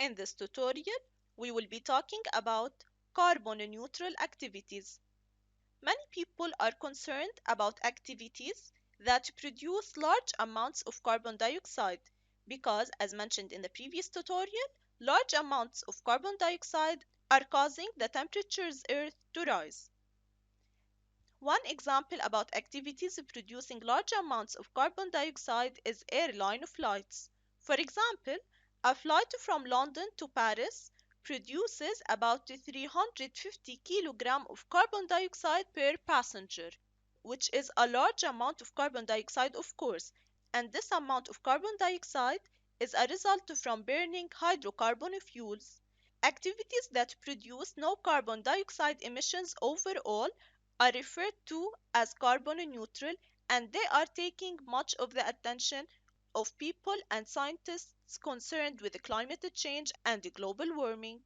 In this tutorial, we will be talking about carbon neutral activities. Many people are concerned about activities that produce large amounts of carbon dioxide because, as mentioned in the previous tutorial, large amounts of carbon dioxide are causing the temperatures Earth to rise. One example about activities producing large amounts of carbon dioxide is airline flights. For example, a flight from London to Paris produces about 350 kilograms of carbon dioxide per passenger, which is a large amount of carbon dioxide, of course, and this amount of carbon dioxide is a result from burning hydrocarbon fuels. Activities that produce no carbon dioxide emissions overall are referred to as carbon neutral, and they are taking much of the attention of people and scientists concerned with climate change and global warming.